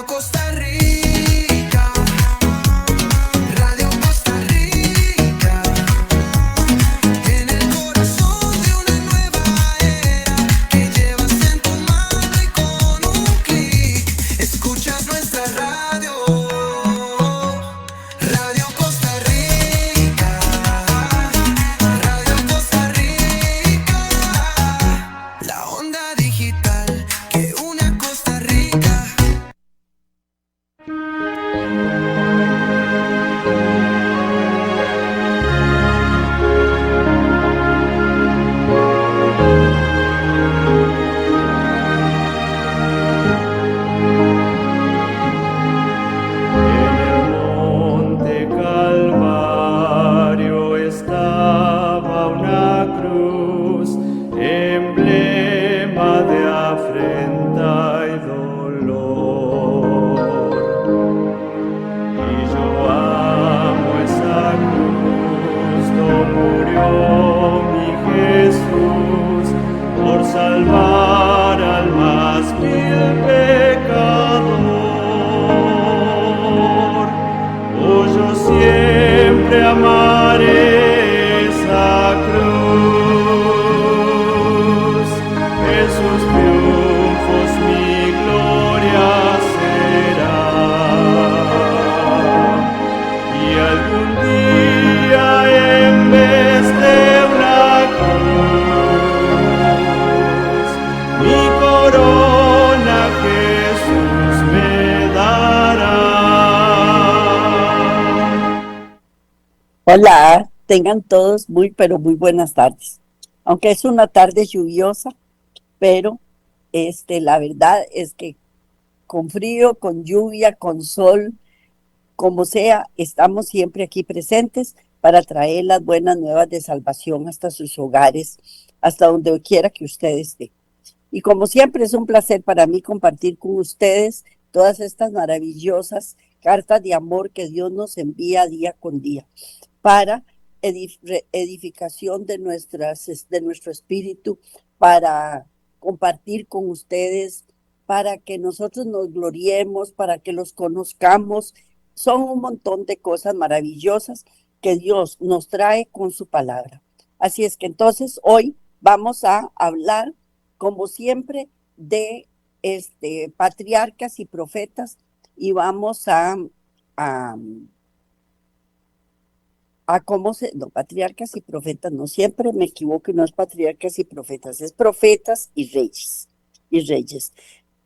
Radio Costa Rica, Radio Costa Rica, en el corazón de una nueva era que llevas en tu mano y con un clic escuchas nuestra radio. Radio Costa Rica, Radio Costa Rica, la onda digital que une a Costa Rica. En el monte Calvario estaba una cruz, emblema de afrenta y dolor. Y yo amo esa cruz, donde murió mi Jesús por salvar al más vil pecador. Oh, yo siempre amaré esa cruz, en sus triunfos mi gloria será. Y algún día en vez de una cruz, mi corona Jesús me dará. Hola, tengan todos muy, pero muy buenas tardes. Aunque es una tarde lluviosa, pero la verdad es que con frío, con lluvia, con sol, como sea, estamos siempre aquí presentes para traer las buenas nuevas de salvación hasta sus hogares, hasta donde quiera que ustedes estén. Y como siempre es un placer para mí compartir con ustedes todas estas maravillosas cartas de amor que Dios nos envía día con día para edificación de nuestro espíritu, para compartir con ustedes, para que nosotros nos gloriemos, para que los conozcamos. Son un montón de cosas maravillosas que Dios nos trae con su palabra. Así es que entonces hoy vamos a hablar, como siempre, de patriarcas y profetas, y vamos a patriarcas y profetas, no, siempre me equivoco, y no es patriarcas y profetas, es profetas y reyes.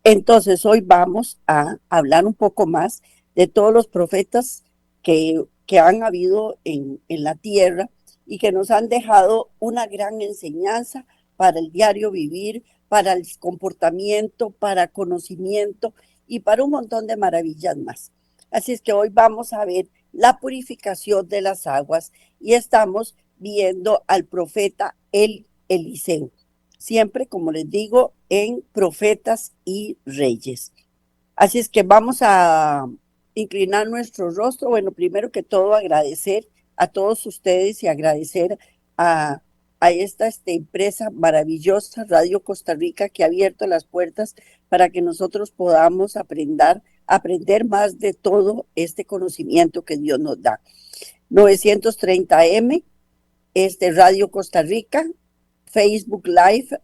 Entonces hoy vamos a hablar un poco más de todos los profetas que han habido en la tierra y que nos han dejado una gran enseñanza para el diario vivir, para el comportamiento, para conocimiento y para un montón de maravillas más. Así es que hoy vamos a ver la purificación de las aguas y estamos viendo al profeta Eliseo. Siempre, como les digo, en profetas y reyes. Así es que vamos a inclinar nuestro rostro. Bueno, primero que todo agradecer a todos ustedes y agradecer a esta empresa maravillosa, Radio Costa Rica, que ha abierto las puertas para que nosotros podamos aprender más de todo este conocimiento que Dios nos da. 930M, Radio Costa Rica, Facebook Live,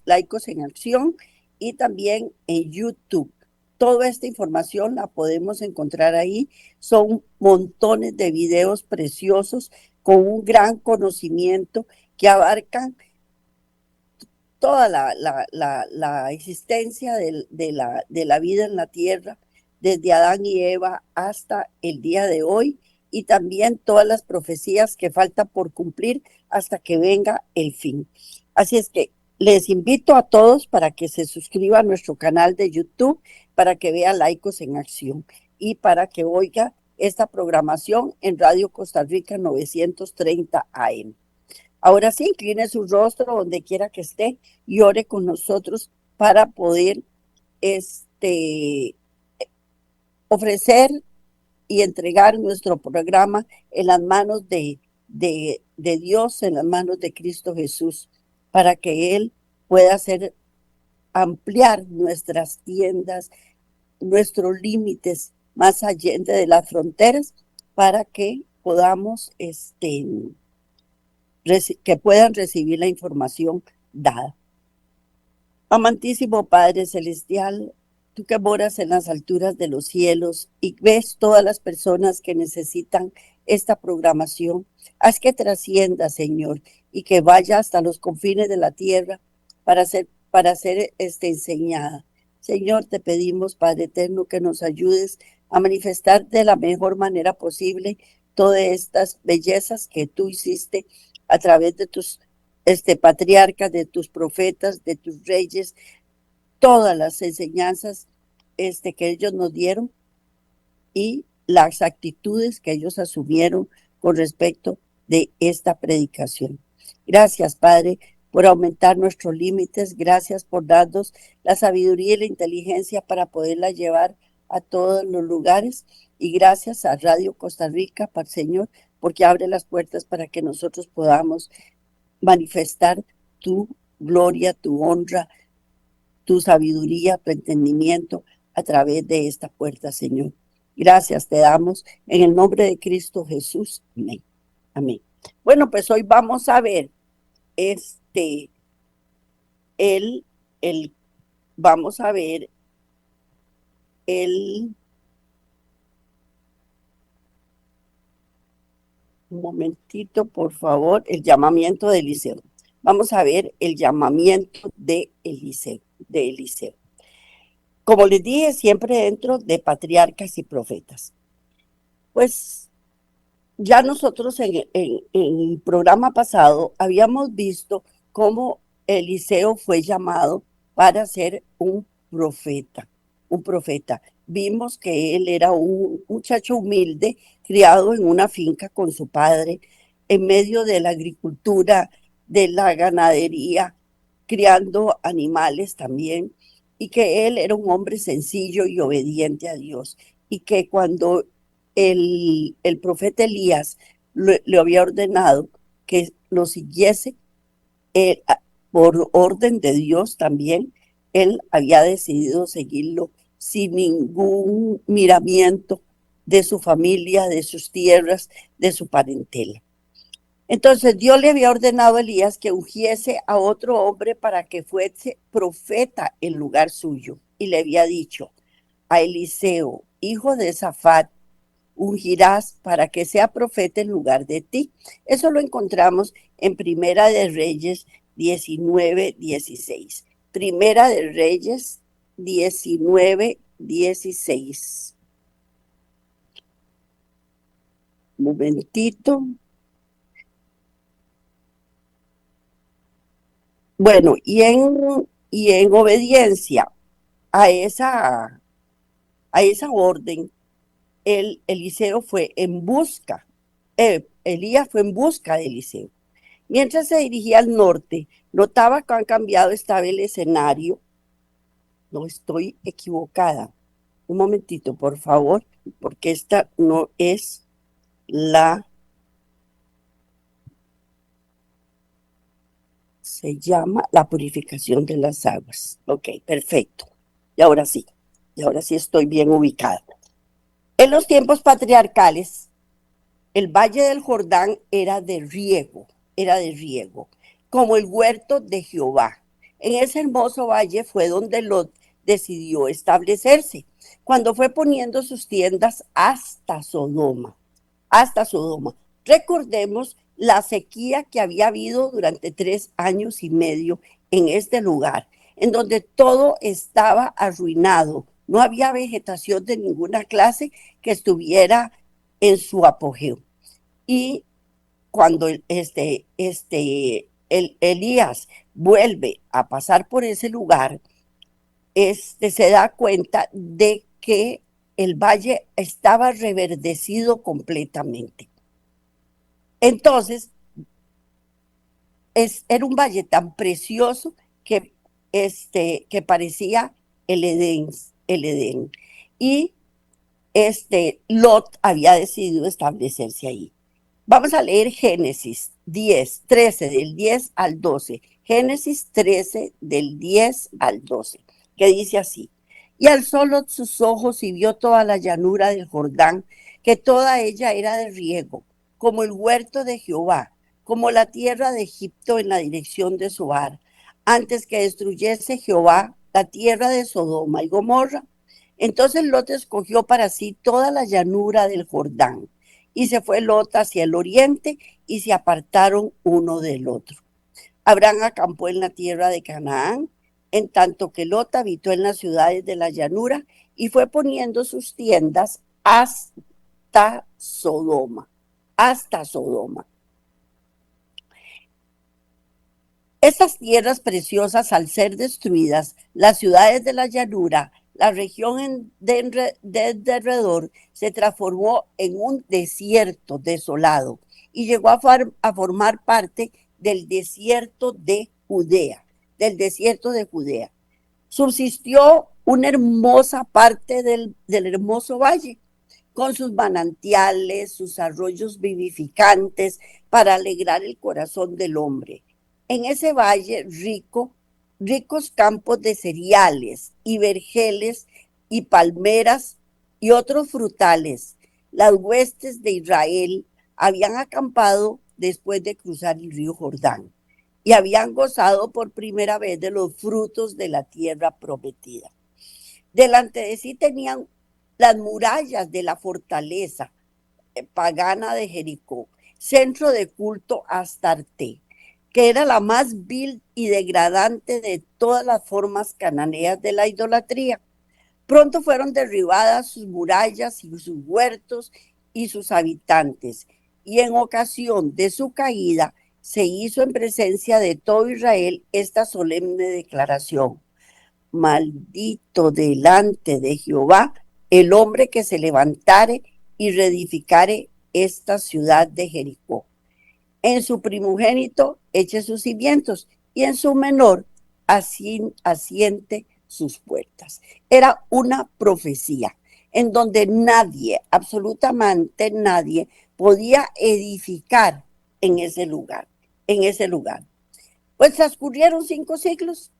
Laicos en Acción, y también en YouTube. Toda esta información la podemos encontrar ahí. Son montones de videos preciosos con un gran conocimiento que abarcan toda la existencia de la vida en la tierra, desde Adán y Eva hasta el día de hoy, y también todas las profecías que faltan por cumplir hasta que venga el fin. Así es que les invito a todos para que se suscriban a nuestro canal de YouTube, para que vea Laicos en Acción y para que oiga esta programación en Radio Costa Rica 930 AM. Ahora sí, incline su rostro donde quiera que esté y ore con nosotros para poder ofrecer y entregar nuestro programa en las manos de Dios, en las manos de Cristo Jesús, para que Él pueda ampliar nuestras tiendas, nuestros límites más allá de las fronteras para que podamos, que puedan recibir la información dada. Amantísimo Padre Celestial, tú que moras en las alturas de los cielos y ves todas las personas que necesitan esta programación, haz que trascienda, Señor, y que vaya hasta los confines de la tierra para ser enseñada. Señor, te pedimos, Padre eterno, que nos ayudes a manifestar de la mejor manera posible todas estas bellezas que tú hiciste a través de tus patriarcas, de tus profetas, de tus reyes, todas las enseñanzas que ellos nos dieron y las actitudes que ellos asumieron con respecto de esta predicación. Gracias, Padre, por aumentar nuestros límites. Gracias por darnos la sabiduría y la inteligencia para poderla llevar a todos los lugares. Y gracias a Radio Costa Rica, Señor, porque abre las puertas para que nosotros podamos manifestar tu gloria, tu honra, tu sabiduría, tu entendimiento a través de esta puerta, Señor. Gracias te damos en el nombre de Cristo Jesús. Amén. Amén. Bueno, pues hoy vamos a ver vamos a ver un momentito, por favor, el llamamiento de Eliseo. Vamos a ver el llamamiento de Eliseo. Como les dije, siempre dentro de patriarcas y profetas. Pues ya nosotros en el programa pasado habíamos visto cómo Eliseo fue llamado para ser un profeta. Vimos que él era un muchacho humilde, criado en una finca con su padre, en medio de la agricultura, de la ganadería, criando animales también, y que él era un hombre sencillo y obediente a Dios, y que cuando el profeta Elías le había ordenado que lo siguiese, por orden de Dios también, él había decidido seguirlo sin ningún miramiento de su familia, de sus tierras, de su parentela. Entonces Dios le había ordenado a Elías que ungiese a otro hombre para que fuese profeta en lugar suyo. Y le había dicho: a Eliseo, hijo de Safat, ungirás para que sea profeta en lugar de ti. Eso lo encontramos en Primera de Reyes 19:16. Primera de Reyes 19:16. Un momentito. Bueno, y en obediencia a esa orden, Elías fue en busca de Eliseo. Mientras se dirigía al norte, notaba que han cambiado, estaba el escenario. No estoy equivocada. Un momentito, por favor, porque esta no es se llama la purificación de las aguas. Ok, perfecto. Y ahora sí estoy bien ubicada. En los tiempos patriarcales, el Valle del Jordán era de riego, como el huerto de Jehová. En ese hermoso valle fue donde Lot decidió establecerse, cuando fue poniendo sus tiendas hasta Sodoma. Recordemos la sequía que había habido durante 3 años y medio en este lugar, en donde todo estaba arruinado. No había vegetación de ninguna clase que estuviera en su apogeo. Y cuando Elías vuelve a pasar por ese lugar, se da cuenta de que el valle estaba reverdecido completamente. Entonces, era un valle tan precioso que parecía el Edén. Y Lot había decidido establecerse ahí. Vamos a leer Génesis 13, del 10 al 12. Génesis 13, del 10 al 12, que dice así: Y alzó Lot sus ojos y vio toda la llanura del Jordán, que toda ella era de riego, como el huerto de Jehová, como la tierra de Egipto en la dirección de Zoar, antes que destruyese Jehová la tierra de Sodoma y Gomorra. Entonces Lot escogió para sí toda la llanura del Jordán, y se fue Lot hacia el oriente, y se apartaron uno del otro. Abraham acampó en la tierra de Canaán, en tanto que Lot habitó en las ciudades de la llanura y fue poniendo sus tiendas hasta Sodoma, hasta Sodoma. Estas tierras preciosas, al ser destruidas, las ciudades de la llanura, la región de alrededor, se transformó en un desierto desolado y llegó a formar parte del desierto de Judea, del desierto de Judea. Subsistió una hermosa parte del hermoso valle, con sus manantiales, sus arroyos vivificantes, para alegrar el corazón del hombre. En ese valle ricos campos de cereales y vergeles y palmeras y otros frutales. Las huestes de Israel habían acampado después de cruzar el río Jordán y habían gozado por primera vez de los frutos de la tierra prometida. Delante de sí tenían las murallas de la fortaleza pagana de Jericó, centro de culto a Astarte, que era la más vil y degradante de todas las formas cananeas de la idolatría. Pronto fueron derribadas sus murallas y sus huertos y sus habitantes, y en ocasión de su caída se hizo en presencia de todo Israel esta solemne declaración: maldito delante de Jehová el hombre que se levantare y reedificare esta ciudad de Jericó. En su primogénito eche sus cimientos y en su menor asiente sus puertas. Era una profecía en donde nadie, absolutamente nadie, podía edificar en ese lugar, en ese lugar. Pues transcurrieron 5 siglos.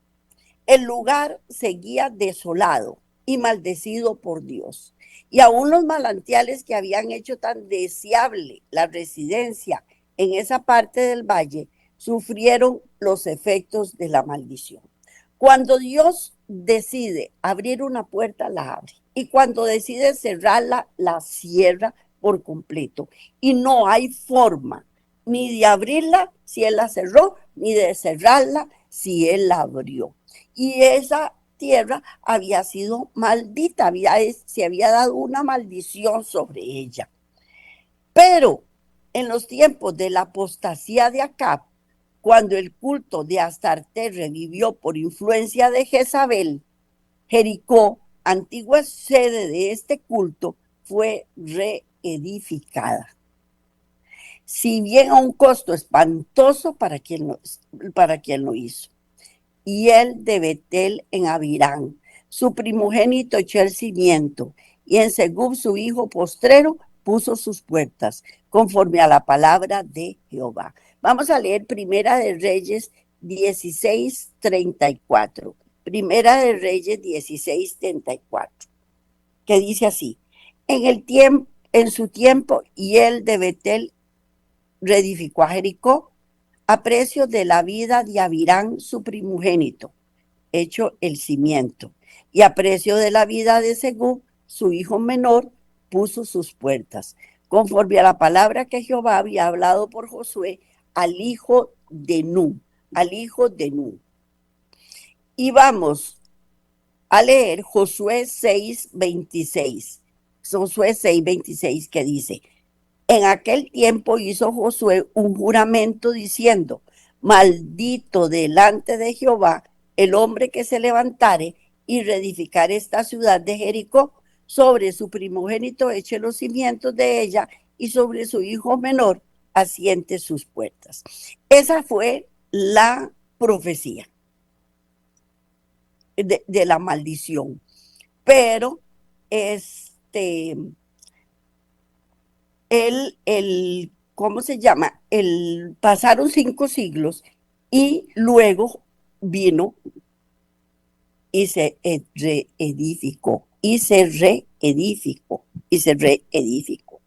El lugar seguía desolado y maldecido por Dios. Y aún los manantiales que habían hecho tan deseable la residencia en esa parte del valle sufrieron los efectos de la maldición. Cuando Dios decide abrir una puerta, la abre. Y cuando decide cerrarla, la cierra por completo. Y no hay forma ni de abrirla si Él la cerró, ni de cerrarla si Él la abrió. Y esa tierra había sido maldita, se había dado una maldición sobre ella. Pero en los tiempos de la apostasía de Acab, cuando el culto de Astarte revivió por influencia de Jezabel, Jericó, antigua sede de este culto, fue reedificada. Si bien a un costo espantoso para quien lo hizo. Y él de Betel en Abirán, su primogénito echó el cimiento, y en Segub su hijo postrero puso sus puertas, conforme a la palabra de Jehová. Vamos a leer Primera de Reyes 16:34. Primera de Reyes 16:34, que dice así: en su tiempo, y él de Betel reedificó a Jericó a precio de la vida de Abirán, su primogénito, hecho el cimiento, y a precio de la vida de Segub, su hijo menor, puso sus puertas, conforme a la palabra que Jehová había hablado por Josué al hijo de Nun, al hijo de Nun. Y vamos a leer Josué 6:26. Josué 6:26, que dice: en aquel tiempo hizo Josué un juramento diciendo: maldito delante de Jehová el hombre que se levantare y reedificare esta ciudad de Jericó. Sobre su primogénito eche los cimientos de ella, y sobre su hijo menor asiente sus puertas. Esa fue la profecía de la maldición. Pero ¿cómo se llama? Pasaron 5 siglos y luego vino y se reedificó, y se reedificó, y se reedificó.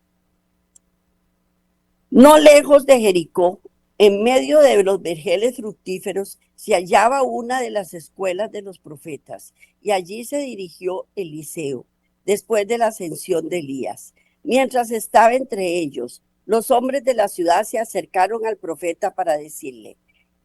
No lejos de Jericó, en medio de los vergeles fructíferos, se hallaba una de las escuelas de los profetas, y allí se dirigió Eliseo, después de la ascensión de Elías. Mientras estaba entre ellos, los hombres de la ciudad se acercaron al profeta para decirle: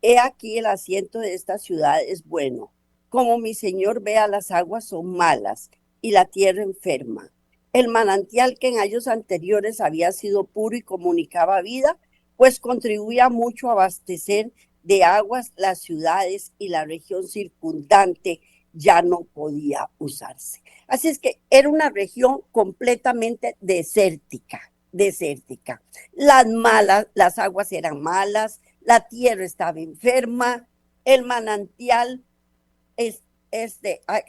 he aquí el asiento de esta ciudad es bueno. Como mi señor vea, las aguas son malas y la tierra enferma. El manantial que en años anteriores había sido puro y comunicaba vida, pues contribuía mucho a abastecer de aguas las ciudades y la región circundante, ya no podía usarse. Así es que era una región completamente desértica, desértica. Las aguas eran malas, la tierra estaba enferma, el manantial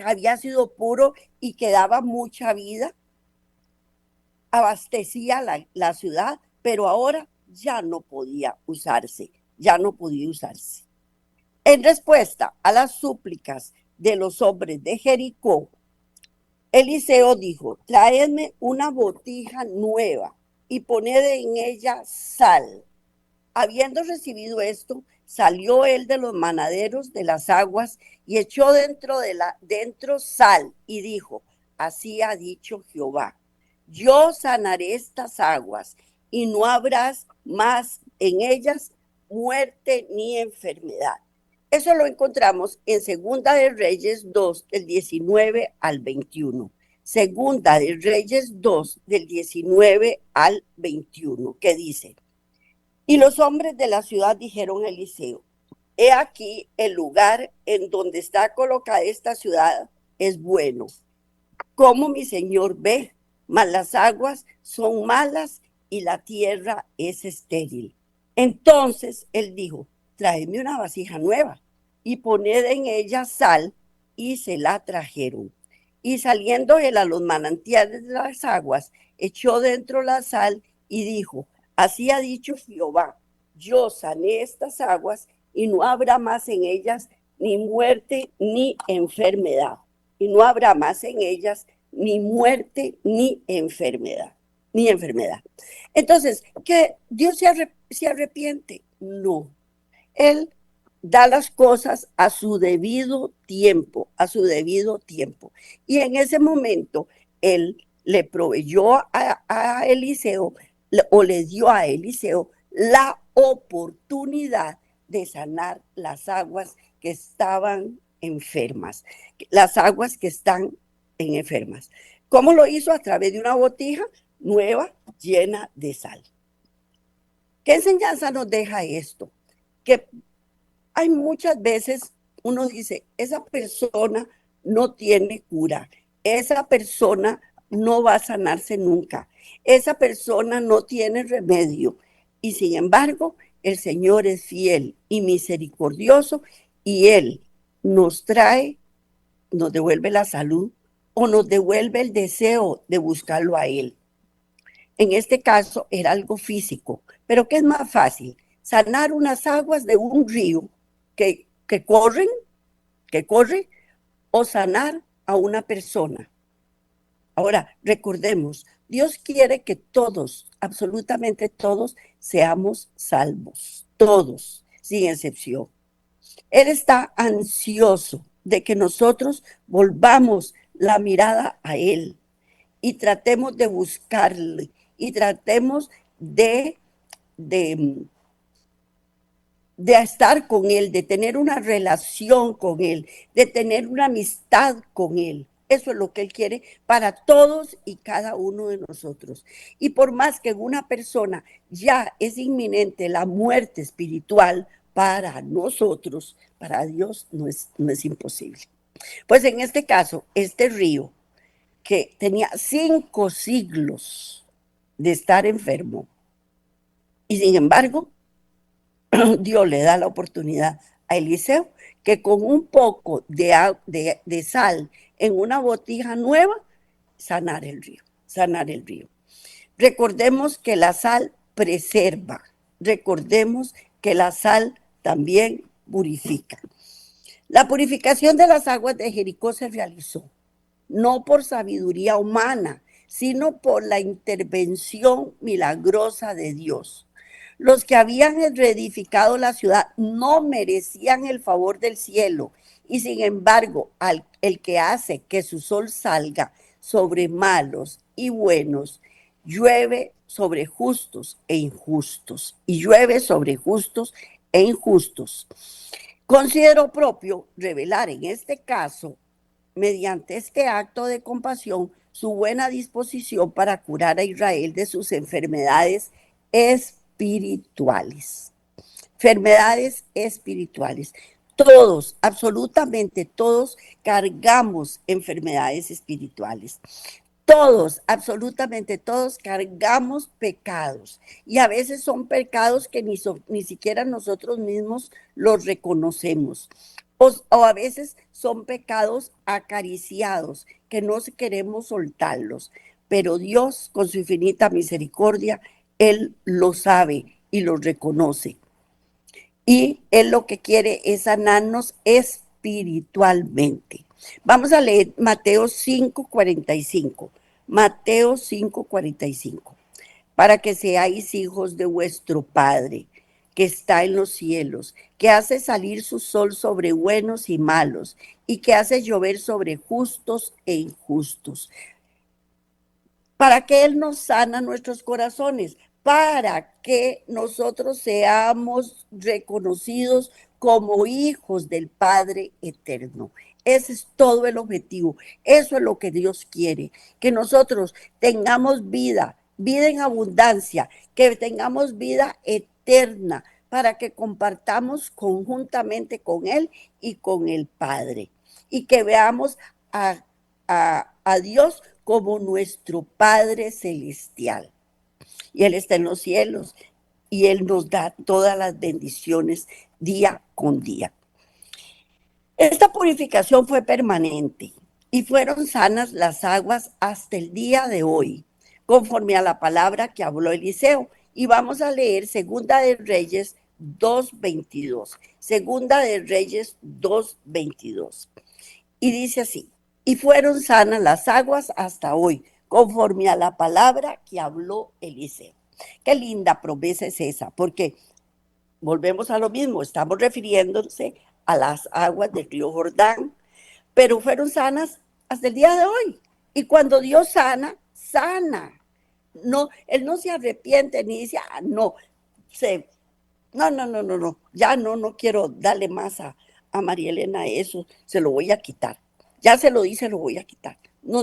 había sido puro y quedaba mucha vida, abastecía la ciudad, pero ahora ya no podía usarse, ya no podía usarse. En respuesta a las súplicas de los hombres de Jericó, Eliseo dijo: traedme una botija nueva y poned en ella sal. Habiendo recibido esto, salió él de los manaderos de las aguas y echó dentro sal y dijo: así ha dicho Jehová, yo sanaré estas aguas y no habrá más en ellas muerte ni enfermedad. Eso lo encontramos en Segunda de Reyes 2, del 19 al 21. Segunda de Reyes 2, del 19 al 21, que dice: y los hombres de la ciudad dijeron a Eliseo: he aquí el lugar en donde está colocada esta ciudad es bueno, como mi señor ve, mas las aguas son malas y la tierra es estéril. Entonces él dijo: traedme una vasija nueva y poned en ella sal, y se la trajeron. Y saliendo él a los manantiales de las aguas, echó dentro la sal y dijo: así ha dicho Jehová, yo sané estas aguas y no habrá más en ellas ni muerte ni enfermedad. Y no habrá más en ellas ni muerte ni enfermedad. Ni enfermedad. Entonces, ¿que Dios se arrepiente? No. Él da las cosas a su debido tiempo, a su debido tiempo. Y en ese momento, él le proveyó a Eliseo, o le dio a Eliseo la oportunidad de sanar las aguas que estaban enfermas, las aguas que están enfermas. ¿Cómo lo hizo? A través de una botija nueva llena de sal. ¿Qué enseñanza nos deja esto? Que hay muchas veces uno dice: esa persona no tiene cura, esa persona no va a sanarse nunca, esa persona no tiene remedio. Y sin embargo, el Señor es fiel y misericordioso, y Él nos trae, nos devuelve la salud o nos devuelve el deseo de buscarlo a Él. En este caso era algo físico, pero ¿qué es más fácil? Sanar unas aguas de un río que corre, o sanar a una persona. Ahora, recordemos, Dios quiere que todos, absolutamente todos, seamos salvos, todos, sin excepción. Él está ansioso de que nosotros volvamos la mirada a Él y tratemos de buscarle y tratemos de estar con Él, de tener una relación con Él, de tener una amistad con Él. Eso es lo que Él quiere para todos y cada uno de nosotros. Y por más que en una persona ya es inminente la muerte espiritual, para nosotros, para Dios no es imposible. Pues en este caso, este río, que tenía 5 siglos de estar enfermo, y sin embargo, Dios le da la oportunidad a Eliseo que con un poco de sal en una botija nueva, sanar el río, sanar el río. Recordemos que la sal preserva, recordemos que la sal también purifica. La purificación de las aguas de Jericó se realizó no por sabiduría humana, sino por la intervención milagrosa de Dios. Los que habían reedificado la ciudad no merecían el favor del cielo, y sin embargo, el que hace que su sol salga sobre malos y buenos, llueve sobre justos e injustos, y llueve sobre justos e injustos. Considero propio revelar en este caso, mediante este acto de compasión, su buena disposición para curar a Israel de sus enfermedades espirituales. Enfermedades espirituales. Todos, absolutamente todos, cargamos enfermedades espirituales. Todos, absolutamente todos, cargamos pecados. Y a veces son pecados que ni siquiera nosotros mismos los reconocemos. O a veces son pecados acariciados, que no queremos soltarlos. Pero Dios, con su infinita misericordia, Él lo sabe y lo reconoce. Y Él lo que quiere es sanarnos espiritualmente. Vamos a leer Mateo 5:45. Mateo 5:45. Para que seáis hijos de vuestro Padre, que está en los cielos, que hace salir su sol sobre buenos y malos, y que hace llover sobre justos e injustos. ¿Para que Él nos sana nuestros corazones? Para que nosotros seamos reconocidos como hijos del Padre eterno. Ese es todo el objetivo. Eso es lo que Dios quiere, que nosotros tengamos vida, vida en abundancia, que tengamos vida eterna, para que compartamos conjuntamente con Él y con el Padre. Y que veamos a Dios como nuestro Padre celestial. Y Él está en los cielos y Él nos da todas las bendiciones día con día. Esta purificación fue permanente y fueron sanas las aguas hasta el día de hoy, conforme a la palabra que habló Eliseo. Y vamos a leer Segunda de Reyes 2:22. Segunda de Reyes 2:22. Y dice así: y fueron sanas las aguas hasta hoy, conforme a la palabra que habló Eliseo. Qué linda promesa es esa, porque volvemos a lo mismo, estamos refiriéndose a las aguas del río Jordán, pero fueron sanas hasta el día de hoy. Y cuando Dios sana, sana. No, Él no se arrepiente ni dice, no, no, ya no quiero darle más a María Elena eso, se lo voy a quitar. Ya se lo dice, lo voy a quitar. No.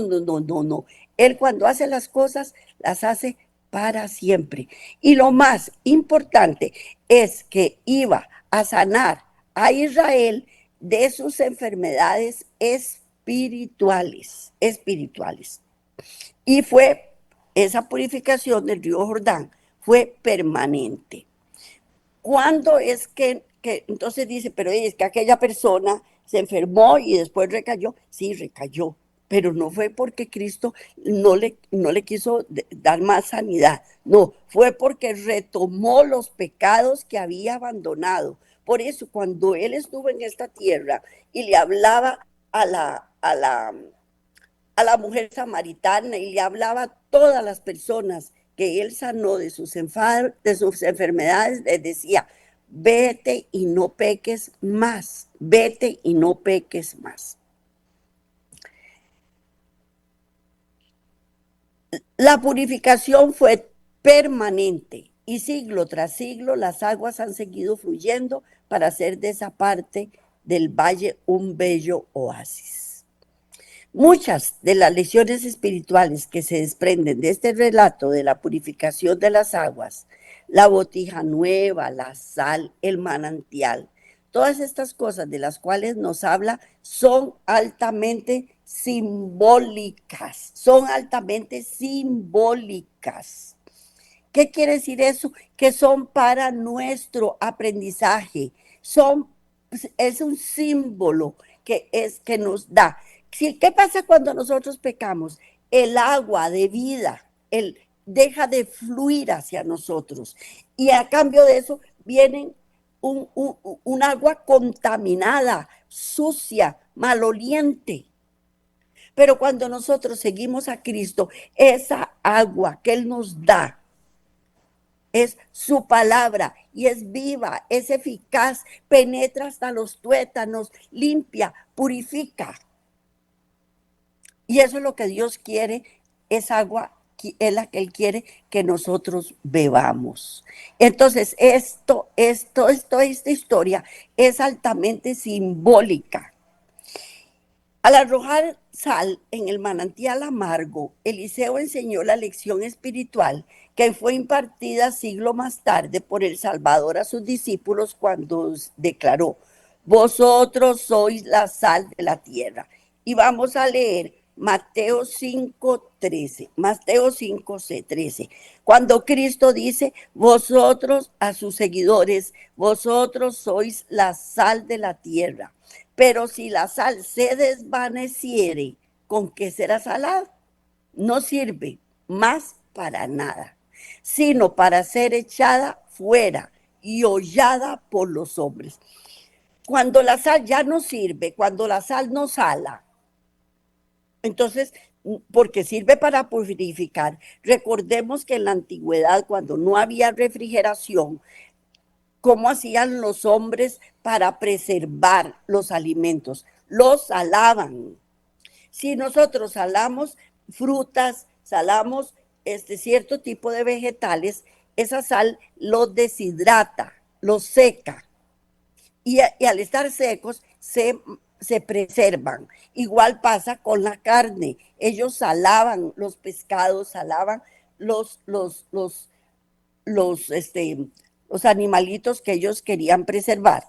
Él cuando hace las cosas, las hace para siempre. Y lo más importante es que iba a sanar a Israel de sus enfermedades espirituales. Y fue esa purificación del río Jordán, fue permanente. ¿Cuándo es que entonces dice, pero es que aquella persona se enfermó y después recayó? Sí, recayó, pero no fue porque Cristo no le quiso dar más sanidad, no, fue porque retomó los pecados que había abandonado. Por eso, cuando Él estuvo en esta tierra y le hablaba a la mujer samaritana y le hablaba a todas las personas que Él sanó de sus enfermedades, les decía, vete y no peques más, vete y no peques más. La purificación fue permanente y siglo tras siglo las aguas han seguido fluyendo para hacer de esa parte del valle un bello oasis. Muchas de las lecciones espirituales que se desprenden de este relato de la purificación de las aguas, la botija nueva, la sal, el manantial, todas estas cosas de las cuales nos habla son altamente simbólicas, ¿Qué quiere decir eso? Que son para nuestro aprendizaje, es un símbolo que nos da. ¿Qué pasa cuando nosotros pecamos? El agua de vida, deja de fluir hacia nosotros. Y a cambio de eso vienen un agua contaminada, sucia, maloliente. Pero cuando nosotros seguimos a Cristo, esa agua que Él nos da es su palabra y es viva, es eficaz, penetra hasta los tuétanos, limpia, purifica. Y eso es lo que Dios quiere, es agua, es la que Él quiere que nosotros bebamos. Entonces, esta historia es altamente simbólica. Al arrojar sal en el manantial amargo, Eliseo enseñó la lección espiritual que fue impartida siglo más tarde por el Salvador a sus discípulos cuando declaró: vosotros sois la sal de la tierra. Y vamos a leer Mateo 5:13, Mateo 5:13, cuando Cristo dice: vosotros, a sus seguidores, vosotros sois la sal de la tierra. Pero si la sal se desvaneciere, ¿con qué será salada? No sirve más para nada, sino para ser echada fuera y hollada por los hombres. Cuando la sal ya no sirve, cuando la sal no sala, entonces, porque sirve para purificar. Recordemos que en la antigüedad, cuando no había refrigeración, ¿cómo hacían los hombres para preservar los alimentos? Los salaban. Si nosotros salamos frutas, salamos cierto tipo de vegetales, esa sal los deshidrata, los seca. Y al estar secos se preservan. Igual pasa con la carne. Ellos salaban los pescados, salaban los, los, los, los, los animalitos que ellos querían preservar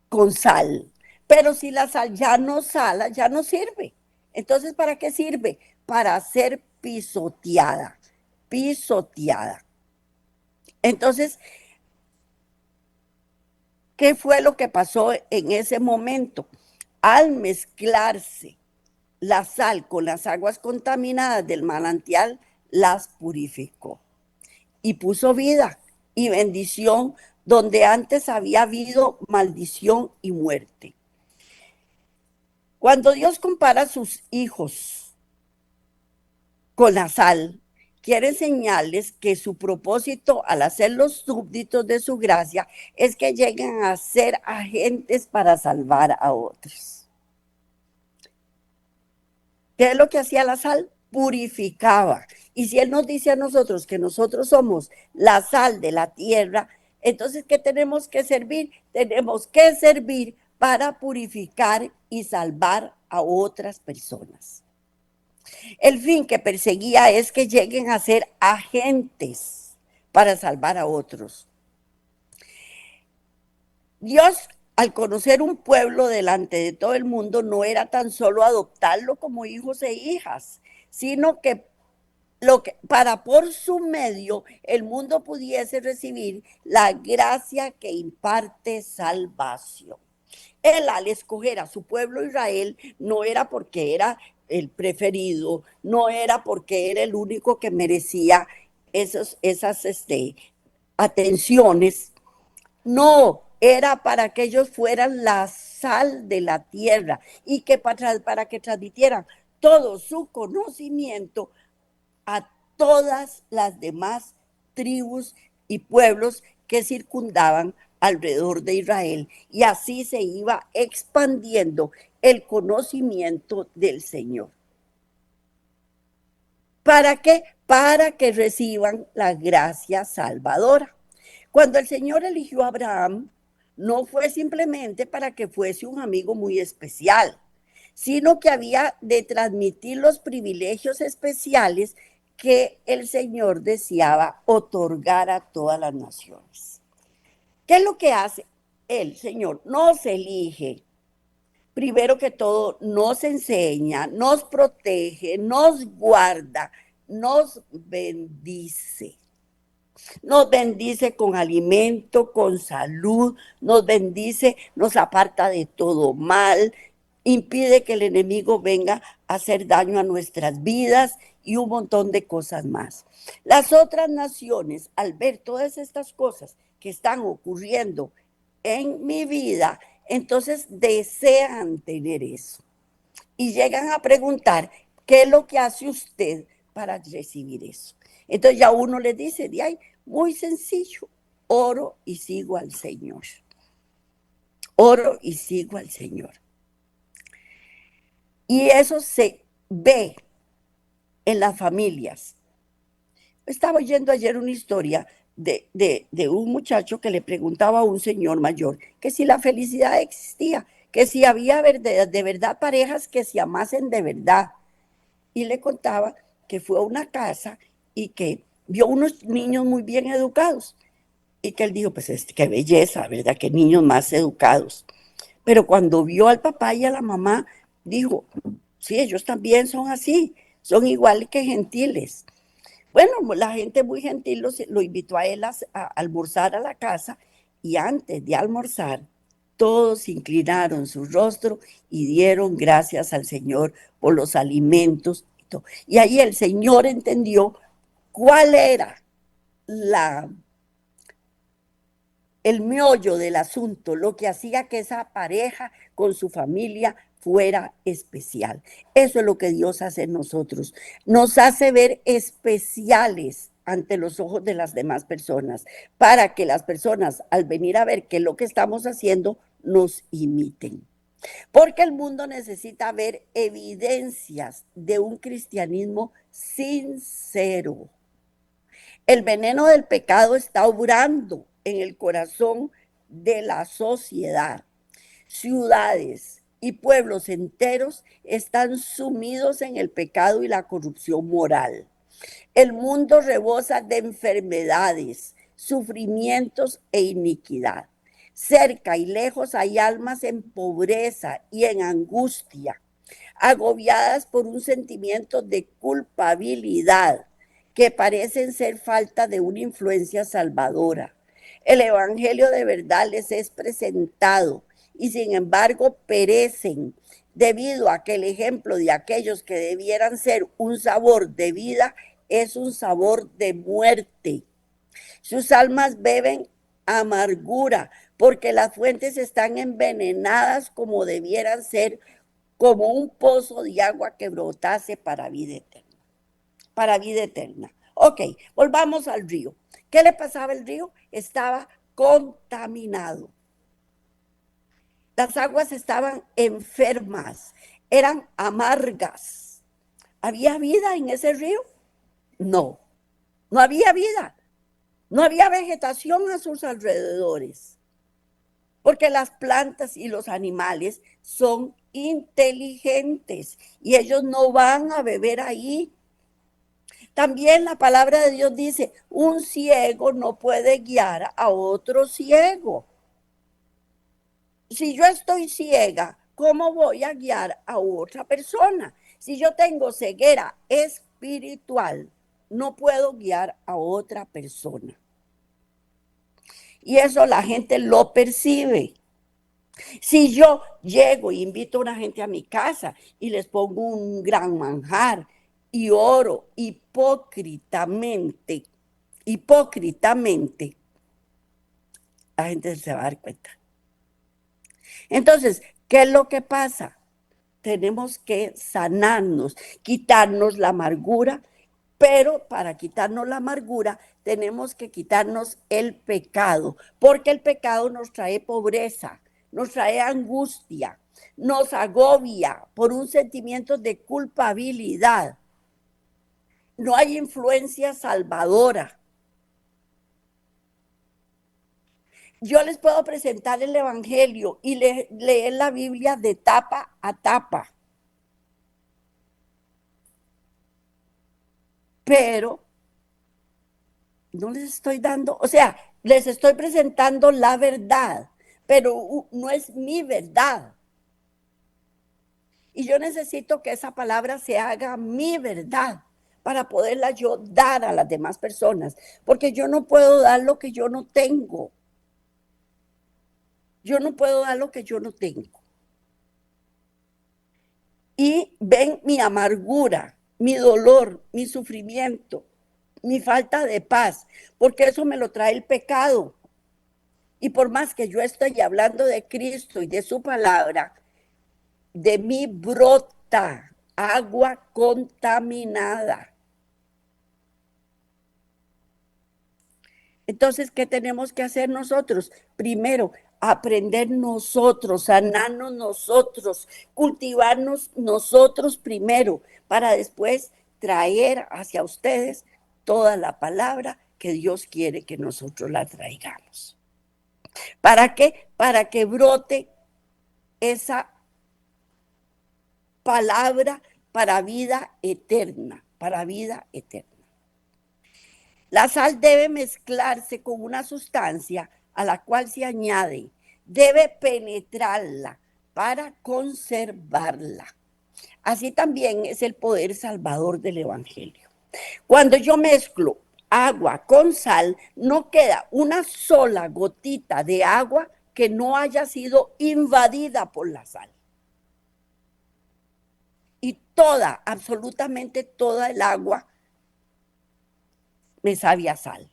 con sal. Pero si la sal ya no sala, ya no sirve. Entonces, ¿para qué sirve? Para ser pisoteada, pisoteada. Entonces, ¿qué fue lo que pasó en ese momento? Al mezclarse la sal con las aguas contaminadas del manantial, las purificó y puso vida y bendición donde antes había habido maldición y muerte. Cuando Dios compara a sus hijos con la sal, quiere enseñarles que su propósito al hacerlos súbditos de su gracia es que lleguen a ser agentes para salvar a otros. ¿Qué es lo que hacía la sal? Purificaba. Y si Él nos dice a nosotros que nosotros somos la sal de la tierra, entonces, ¿qué tenemos que servir? Tenemos que servir para purificar y salvar a otras personas. El fin que perseguía es que lleguen a ser agentes para salvar a otros. Dios, al conocer un pueblo delante de todo el mundo, no era tan solo adoptarlo como hijos e hijas, sino que para por su medio el mundo pudiese recibir la gracia que imparte salvación. Él, al escoger a su pueblo Israel, no era porque era el preferido, no era porque era el único que merecía esas atenciones. No, era para que ellos fueran la sal de la tierra y que para que transmitieran todo su conocimiento a todas las demás tribus y pueblos que circundaban alrededor de Israel. Y así se iba expandiendo el conocimiento del Señor. ¿Para qué? Para que reciban la gracia salvadora. Cuando el Señor eligió a Abraham, no fue simplemente para que fuese un amigo muy especial, sino que había de transmitir los privilegios especiales que el Señor deseaba otorgar a todas las naciones. ¿Qué es lo que hace el Señor? Nos elige. Primero que todo, nos enseña, nos protege, nos guarda, nos bendice. Nos bendice con alimento, con salud, nos bendice, nos aparta de todo mal, impide que el enemigo venga a hacer daño a nuestras vidas y un montón de cosas más. Las otras naciones, al ver todas estas cosas que están ocurriendo en mi vida, entonces desean tener eso y llegan a preguntar, ¿qué es lo que hace usted para recibir eso? Entonces ya uno le dice, de ahí, muy sencillo, oro y sigo al Señor. Oro y sigo al Señor. Y eso se ve en las familias. Estaba oyendo ayer una historia de un muchacho que le preguntaba a un señor mayor que si la felicidad existía, que si había de verdad parejas que se amasen de verdad. Y le contaba que fue a una casa y que vio unos niños muy bien educados. Y que él dijo, pues qué belleza, ¿verdad? Qué niños más educados. Pero cuando vio al papá y a la mamá, dijo, sí, ellos también son así, son igual que gentiles. Bueno, la gente muy gentil lo invitó a él a almorzar a la casa y antes de almorzar, todos inclinaron su rostro y dieron gracias al Señor por los alimentos. Y ahí el Señor entendió cuál era la el meollo del asunto, lo que hacía que esa pareja con su familia fuera especial. Eso es lo que Dios hace en nosotros. Nos hace ver especiales ante los ojos de las demás personas, para que las personas al venir a ver qué es lo que estamos haciendo, nos imiten. Porque el mundo necesita ver evidencias de un cristianismo sincero. El veneno del pecado está obrando en el corazón de la sociedad. Ciudades y pueblos enteros están sumidos en el pecado y la corrupción moral. El mundo rebosa de enfermedades, sufrimientos e iniquidad. Cerca y lejos hay almas en pobreza y en angustia, agobiadas por un sentimiento de culpabilidad que parecen ser falta de una influencia salvadora. El evangelio de verdad les es presentado y sin embargo perecen debido a que el ejemplo de aquellos que debieran ser un sabor de vida es un sabor de muerte. Sus almas beben amargura porque las fuentes están envenenadas como debieran ser, como un pozo de agua que brotase para vida eterna. Para vida eterna. Ok, volvamos al río. ¿Qué le pasaba al río? Estaba contaminado. Las aguas estaban enfermas, eran amargas. ¿Había vida en ese río? No, no había vida. No había vegetación a sus alrededores. Porque las plantas y los animales son inteligentes y ellos no van a beber ahí. También la palabra de Dios dice, un ciego no puede guiar a otro ciego. Si yo estoy ciega, ¿cómo voy a guiar a otra persona? Si yo tengo ceguera espiritual, no puedo guiar a otra persona. Y eso la gente lo percibe. Si yo llego e invito a una gente a mi casa y les pongo un gran manjar y oro hipócritamente, la gente se va a dar cuenta. Entonces, ¿qué es lo que pasa? Tenemos que sanarnos, quitarnos la amargura, pero para quitarnos la amargura tenemos que quitarnos el pecado, porque el pecado nos trae pobreza, nos trae angustia, nos agobia por un sentimiento de culpabilidad. No hay influencia salvadora. Yo les puedo presentar el Evangelio y leer la Biblia de tapa a tapa. Pero no les estoy dando, o sea, les estoy presentando la verdad, pero no es mi verdad. Y yo necesito que esa palabra se haga mi verdad para poderla yo dar a las demás personas, porque yo no puedo dar lo que yo no tengo. Yo no puedo dar lo que yo no tengo. y ven mi amargura, mi dolor, mi sufrimiento, mi falta de paz, porque eso me lo trae el pecado. Y por más que yo estoy hablando de Cristo y de su palabra, de mí brota agua contaminada. Entonces, ¿qué tenemos que hacer nosotros? Primero, aprender nosotros, sanarnos nosotros, cultivarnos nosotros primero, para después traer hacia ustedes toda la palabra que Dios quiere que nosotros la traigamos. ¿Para qué? Para que brote esa palabra para vida eterna, para vida eterna. La sal debe mezclarse con una sustancia a la cual se añade, debe penetrarla para conservarla. Así también es el poder salvador del Evangelio. Cuando yo mezclo agua con sal, no queda una sola gotita de agua que no haya sido invadida por la sal. Y toda, absolutamente toda el agua me sabe a sal.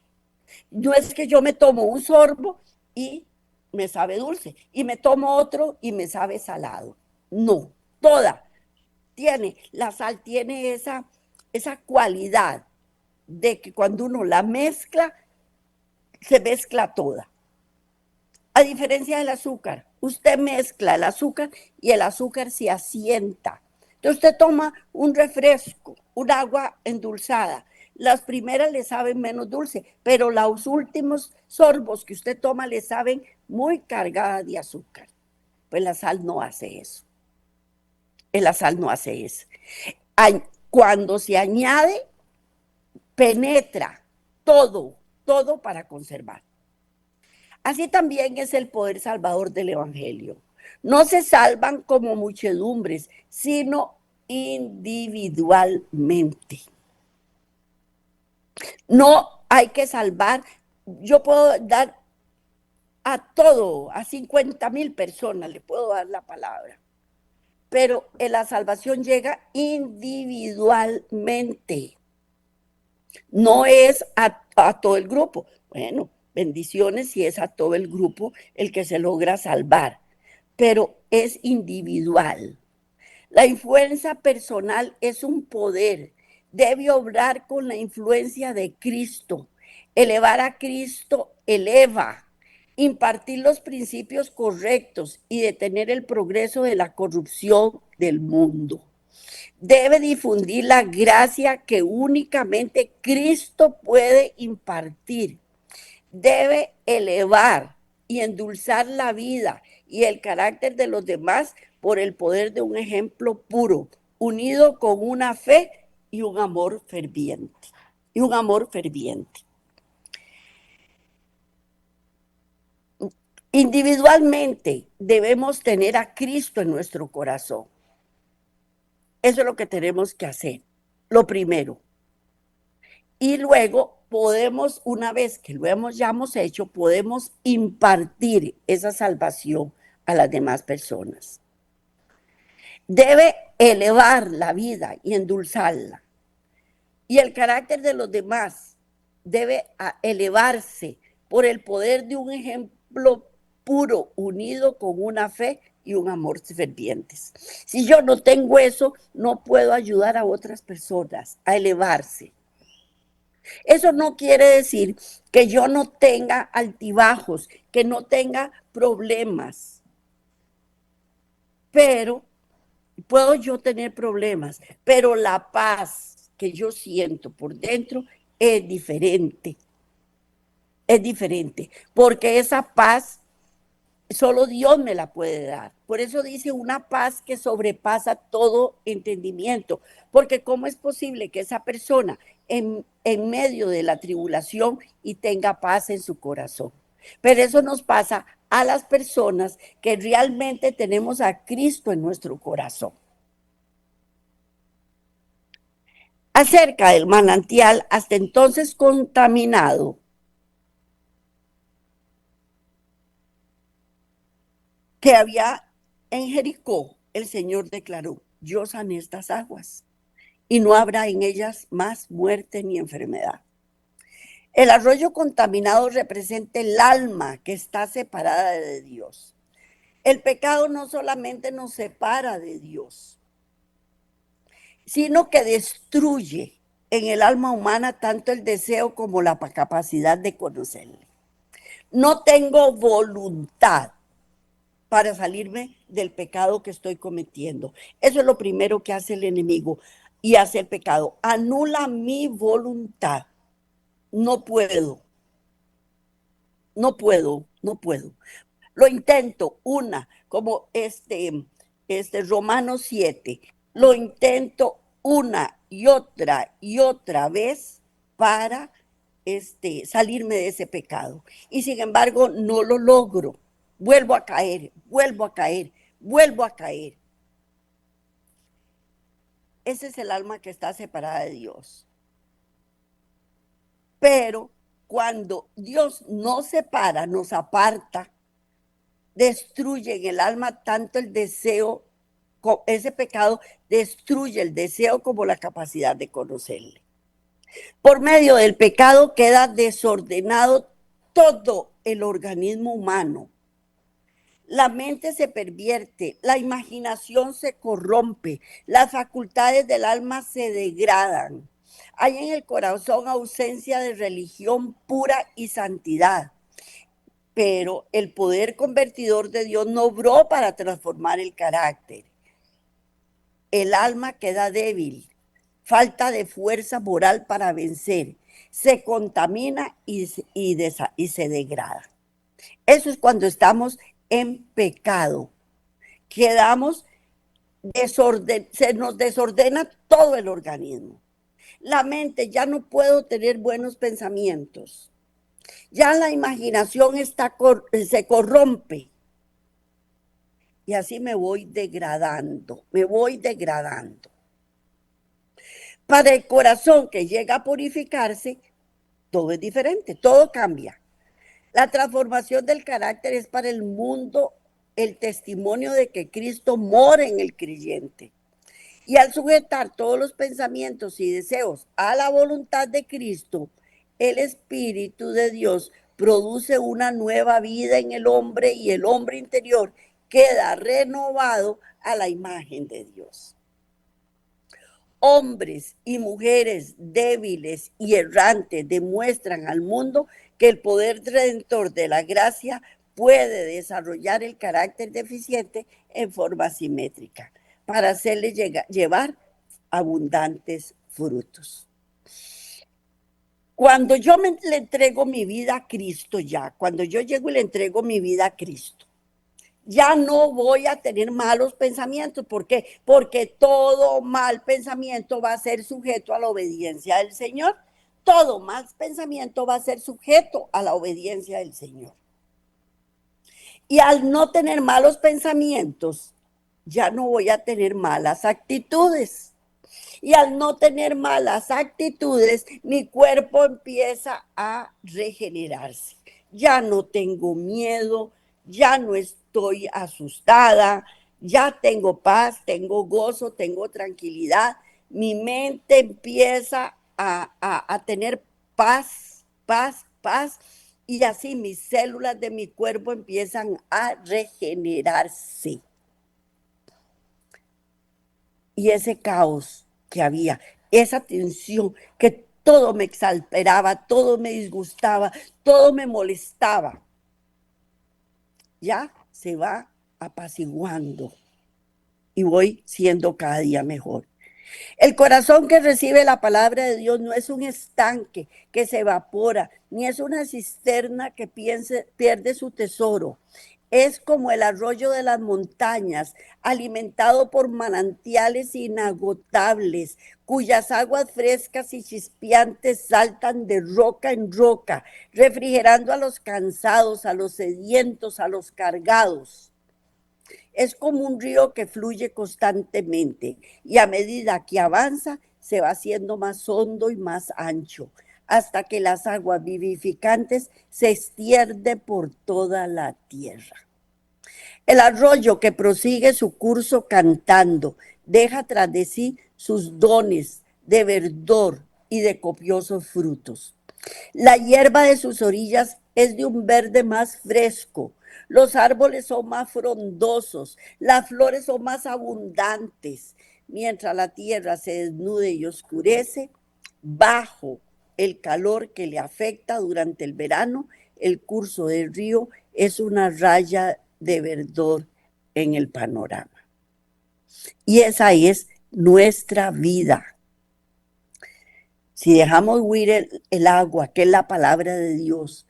No es que yo me tomo un sorbo y me sabe dulce, y me tomo otro y me sabe salado. No, toda la sal tiene esa cualidad de que cuando uno la mezcla, se mezcla toda. A diferencia del azúcar, usted mezcla el azúcar y el azúcar se asienta. Entonces usted toma un refresco, un agua endulzada. Las primeras le saben menos dulce, pero los últimos sorbos que usted toma le saben muy cargada de azúcar. Pues la sal no hace eso. La sal no hace eso. Cuando se añade, penetra todo para conservar. Así también es el poder salvador del Evangelio. No se salvan como muchedumbres, sino individualmente. No hay que salvar. Yo puedo dar a todo, a 50,000 personas, le puedo dar la palabra. Pero la salvación llega individualmente. No es a todo el grupo. Bueno, bendiciones si es a todo el grupo el que se logra salvar, pero es individual. La influencia personal es un poder, debe obrar con la influencia de Cristo. Elevar a Cristo eleva, impartir los principios correctos y detener el progreso de la corrupción del mundo. Debe difundir la gracia que únicamente Cristo puede impartir. Debe elevar y endulzar la vida y el carácter de los demás por el poder de un ejemplo puro, unido con una fe y un amor ferviente. Y un amor ferviente. Individualmente debemos tener a Cristo en nuestro corazón. Eso es lo que tenemos que hacer, lo primero. Y luego podemos, una vez que ya hemos hecho, podemos impartir esa salvación a las demás personas. Debe elevar la vida y endulzarla. Y el carácter de los demás debe elevarse por el poder de un ejemplo puro, unido con una fe y un amor fervientes. Si yo no tengo eso, no puedo ayudar a otras personas a elevarse. Eso no quiere decir que yo no tenga altibajos, que no tenga problemas, pero puedo yo tener problemas, pero la paz que yo siento por dentro es diferente. Es diferente, porque esa paz solo Dios me la puede dar. Por eso dice una paz que sobrepasa todo entendimiento. Porque ¿cómo es posible que esa persona en medio de la tribulación y tenga paz en su corazón? Pero eso nos pasa a las personas que realmente tenemos a Cristo en nuestro corazón. Acerca del manantial hasta entonces contaminado, que había en Jericó, el Señor declaró: yo sané estas aguas y no habrá en ellas más muerte ni enfermedad. El arroyo contaminado representa el alma que está separada de Dios. El pecado no solamente nos separa de Dios, sino que destruye en el alma humana tanto el deseo como la capacidad de conocerle. No tengo voluntad para salirme del pecado que estoy cometiendo. Eso es lo primero que hace el enemigo y hace el pecado. Anula mi voluntad. No puedo. Lo intento como Romanos 7. Lo intento una y otra vez para salirme de ese pecado. Y sin embargo, no lo logro. Vuelvo a caer. Ese es el alma que está separada de Dios. Pero cuando Dios nos separa, nos aparta, destruye en el alma tanto el deseo, ese pecado destruye el deseo como la capacidad de conocerle. Por medio del pecado queda desordenado todo el organismo humano. La mente se pervierte, la imaginación se corrompe, las facultades del alma se degradan. Hay en el corazón ausencia de religión pura y santidad. Pero el poder convertidor de Dios no obró para transformar el carácter. El alma queda débil, falta de fuerza moral para vencer, se contamina y se degrada. Eso es cuando estamos en pecado. Se nos desordena todo el organismo. La mente, ya no puedo tener buenos pensamientos. Ya la imaginación se corrompe. Y así me voy degradando. Para el corazón que llega a purificarse, todo es diferente, todo cambia. La transformación del carácter es para el mundo el testimonio de que Cristo mora en el creyente. Y al sujetar todos los pensamientos y deseos a la voluntad de Cristo, el Espíritu de Dios produce una nueva vida en el hombre y el hombre interior queda renovado a la imagen de Dios. Hombres y mujeres débiles y errantes demuestran al mundo que el poder redentor de la gracia puede desarrollar el carácter deficiente en forma simétrica para hacerle llevar abundantes frutos. Cuando yo le entrego mi vida a Cristo cuando yo llego y le entrego mi vida a Cristo, ya no voy a tener malos pensamientos. ¿Por qué? Porque todo mal pensamiento va a ser sujeto a la obediencia del Señor. Todo mal pensamiento va a ser sujeto a la obediencia del Señor. Y al no tener malos pensamientos, ya no voy a tener malas actitudes. Y al no tener malas actitudes, mi cuerpo empieza a regenerarse. Ya no tengo miedo, ya no estoy asustada, ya tengo paz, tengo gozo, tengo tranquilidad. Mi mente empieza a tener paz. Y así mis células de mi cuerpo empiezan a regenerarse. Y ese caos que había, esa tensión, que todo me exasperaba, todo me disgustaba, todo me molestaba, ya se va apaciguando y voy siendo cada día mejor. El corazón que recibe la palabra de Dios no es un estanque que se evapora, ni es una cisterna que pierde su tesoro. Es como el arroyo de las montañas, alimentado por manantiales inagotables, cuyas aguas frescas y chispeantes saltan de roca en roca, refrigerando a los cansados, a los sedientos, a los cargados. Es como un río que fluye constantemente y a medida que avanza se va haciendo más hondo y más ancho, hasta que las aguas vivificantes se extienden por toda la tierra. El arroyo que prosigue su curso cantando, deja tras de sí sus dones de verdor y de copiosos frutos. La hierba de sus orillas es de un verde más fresco, los árboles son más frondosos, las flores son más abundantes, mientras la tierra se desnude y oscurece, bajo el calor que le afecta durante el verano, el curso del río es una raya de verdor en el panorama. Y esa es nuestra vida. Si dejamos huir el agua, que es la palabra de Dios,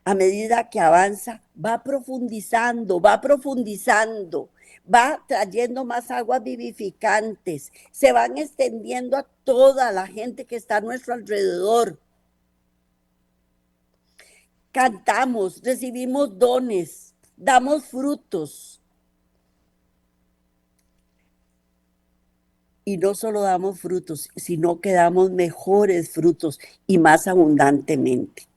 a medida que avanza, va profundizando, va trayendo más aguas vivificantes, se van extendiendo a toda la gente que está a nuestro alrededor. Cantamos, recibimos dones, damos frutos. Y no solo damos frutos, sino que damos mejores frutos y más abundantemente.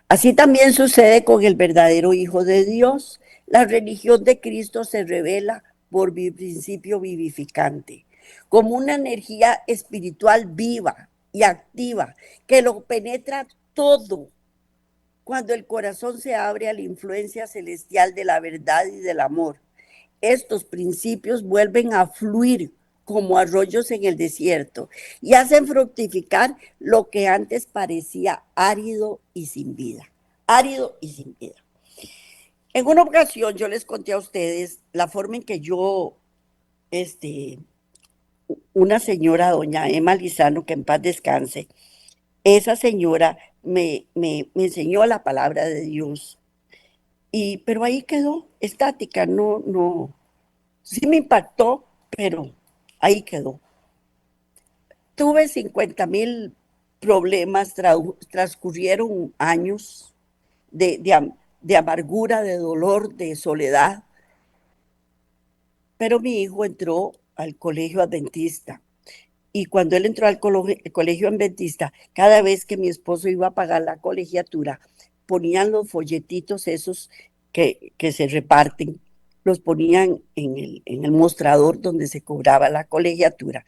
Así también sucede con el verdadero Hijo de Dios. La religión de Cristo se revela por mi principio vivificante, como una energía espiritual viva y activa que lo penetra todo. Cuando el corazón se abre a la influencia celestial de la verdad y del amor, estos principios vuelven a fluir como arroyos en el desierto y hacen fructificar lo que antes parecía árido y sin vida. Árido y sin vida. En una ocasión yo les conté a ustedes la forma en que una señora, doña Emma Lizano, que en paz descanse, esa señora me enseñó la palabra de Dios. Pero ahí quedó, estática, no, sí me impactó, pero ahí quedó. Tuve 50,000 problemas, transcurrieron años de amargura, de dolor, de soledad. Pero mi hijo entró al colegio adventista. Y cuando él entró al colegio adventista, cada vez que mi esposo iba a pagar la colegiatura, ponían los folletitos esos que se reparten, los ponían en el mostrador donde se cobraba la colegiatura.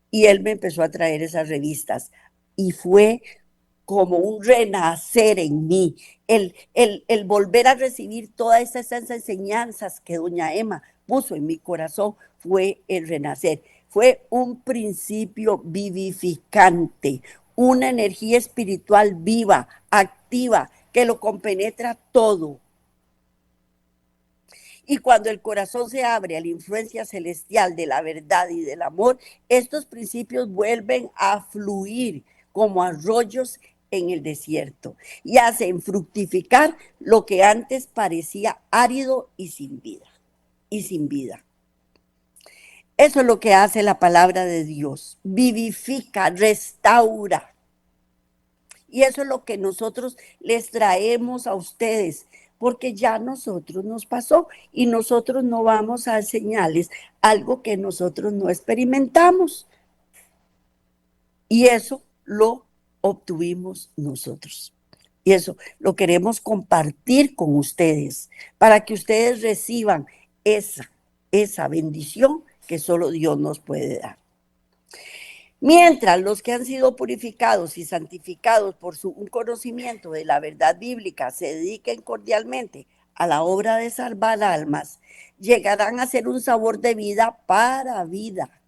Y él me empezó a traer esas revistas. Y fue como un renacer en mí, el volver a recibir todas esas enseñanzas que doña Emma puso en mi corazón, fue el renacer. Fue un principio vivificante, una energía espiritual viva, activa, que lo compenetra todo. Y cuando el corazón se abre a la influencia celestial de la verdad y del amor, estos principios vuelven a fluir como arroyos en el desierto y hacen fructificar lo que antes parecía árido y sin vida. Eso es lo que hace la palabra de Dios. Vivifica, restaura. Y eso es lo que nosotros les traemos a ustedes, porque ya a nosotros nos pasó y nosotros no vamos a enseñarles algo que nosotros no experimentamos. Y eso lo obtuvimos nosotros. Y eso lo queremos compartir con ustedes para que ustedes reciban esa bendición que solo Dios nos puede dar. Mientras los que han sido purificados y santificados por un conocimiento de la verdad bíblica se dediquen cordialmente a la obra de salvar almas, llegarán a ser un sabor de vida para vida.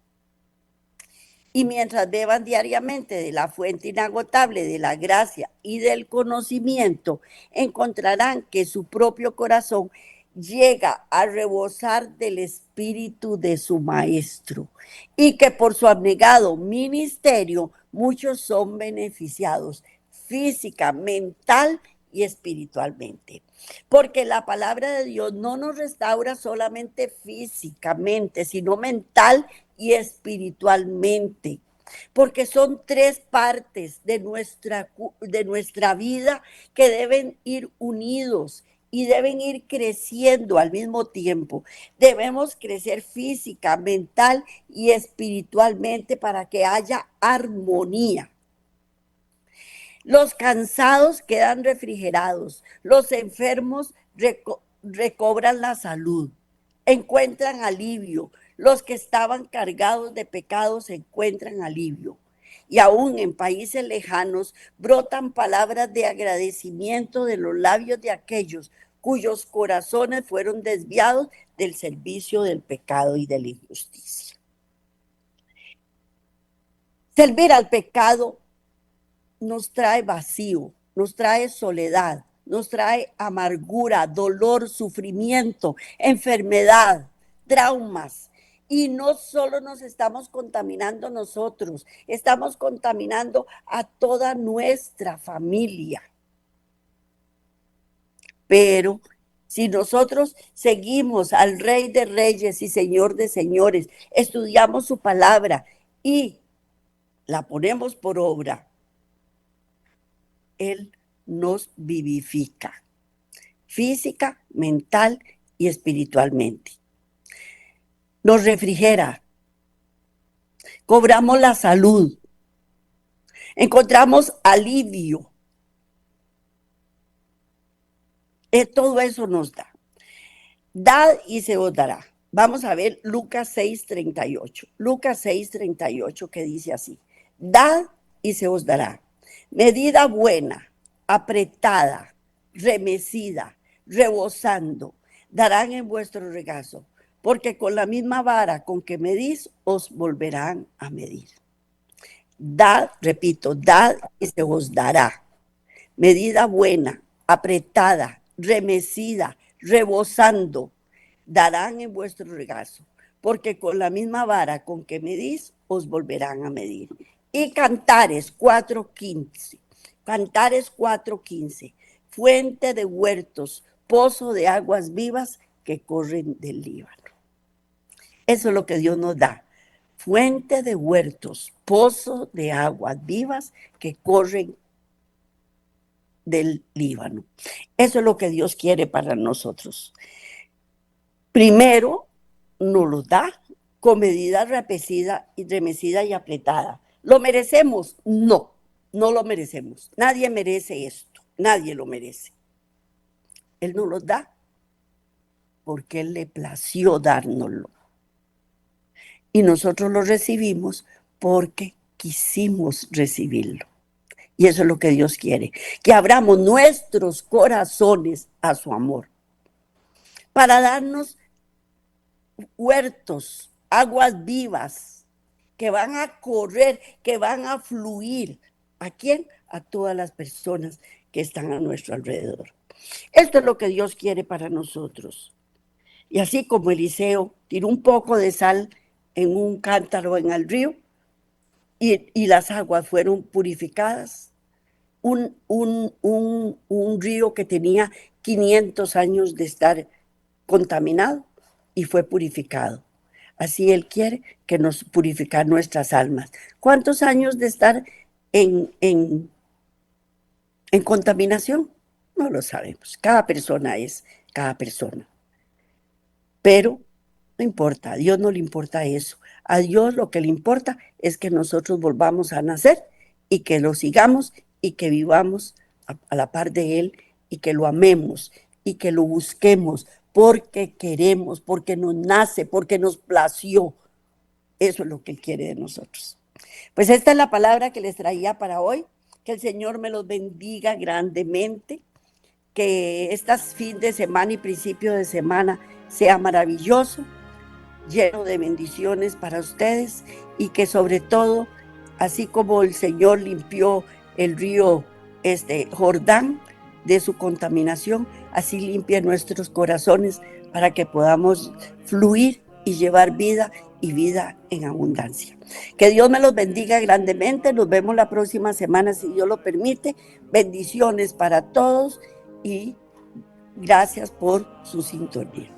Y mientras beban diariamente de la fuente inagotable de la gracia y del conocimiento, encontrarán que su propio corazón llega a rebosar del espíritu de su maestro y que por su abnegado ministerio muchos son beneficiados física, mental y espiritualmente. Porque la palabra de Dios no nos restaura solamente físicamente, sino mental y espiritualmente. Porque son tres partes de nuestra vida que deben ir unidos y deben ir creciendo al mismo tiempo. Debemos crecer física, mental y espiritualmente para que haya armonía. Los cansados quedan refrigerados, los enfermos recobran la salud. encuentran alivio. Los que estaban cargados de pecados encuentran alivio. Y aún en países lejanos brotan palabras de agradecimiento de los labios de aquellos cuyos corazones fueron desviados del servicio del pecado y de la injusticia. Servir al pecado nos trae vacío, nos trae soledad, nos trae amargura, dolor, sufrimiento, enfermedad, traumas. Y no solo nos estamos contaminando nosotros, estamos contaminando a toda nuestra familia. Pero si nosotros seguimos al Rey de Reyes y Señor de Señores, estudiamos su palabra y la ponemos por obra, Él nos vivifica, física, mental y espiritualmente. Nos refrigera, cobramos la salud, encontramos alivio. Todo eso nos da. Dad y se os dará. Vamos a ver Lucas 6:38. Lucas 6:38 que dice así: dad y se os dará. Medida buena, apretada, remecida, rebosando, darán en vuestro regazo, porque con la misma vara con que medís, os volverán a medir. Dad, repito, dad y se os dará. Medida buena, apretada, remecida, rebosando, darán en vuestro regazo, porque con la misma vara con que medís, os volverán a medir. Y Cantares 4:15, Cantares 4:15, fuente de huertos, pozo de aguas vivas que corren del Líbano. Eso es lo que Dios nos da, fuente de huertos, pozo de aguas vivas que corren del Líbano. Eso es lo que Dios quiere para nosotros. Primero, nos lo da con medida remecida y apretada. ¿Lo merecemos? No, no lo merecemos. Nadie merece esto, nadie lo merece. Él nos lo da porque Él le plació dárnoslo. Y nosotros lo recibimos porque quisimos recibirlo. Y eso es lo que Dios quiere, que abramos nuestros corazones a su amor, para darnos huertos, aguas vivas, que van a correr, que van a fluir. ¿A quién? A todas las personas que están a nuestro alrededor. Esto es lo que Dios quiere para nosotros. Y así como Eliseo tiró un poco de sal en un cántaro en el río, y las aguas fueron purificadas. Un río que tenía 500 años de estar contaminado y fue purificado. Así Él quiere que nos purificar nuestras almas. ¿Cuántos años de estar en contaminación? No lo sabemos. Cada persona es cada persona. Pero no importa, a Dios no le importa eso. A Dios lo que le importa es que nosotros volvamos a nacer y que lo sigamos y que vivamos a la par de Él y que lo amemos y que lo busquemos porque queremos, porque nos nace, porque nos plació. Eso es lo que Él quiere de nosotros. Pues esta es la palabra que les traía para hoy. Que el Señor me los bendiga grandemente. Que este fin de semana y principio de semana sea maravilloso, lleno de bendiciones para ustedes y que sobre todo, así como el Señor limpió el río Jordán de su contaminación, así limpie nuestros corazones para que podamos fluir y llevar vida y vida en abundancia. Que Dios me los bendiga grandemente. Nos vemos la próxima semana si Dios lo permite. Bendiciones para todos y gracias por su sintonía.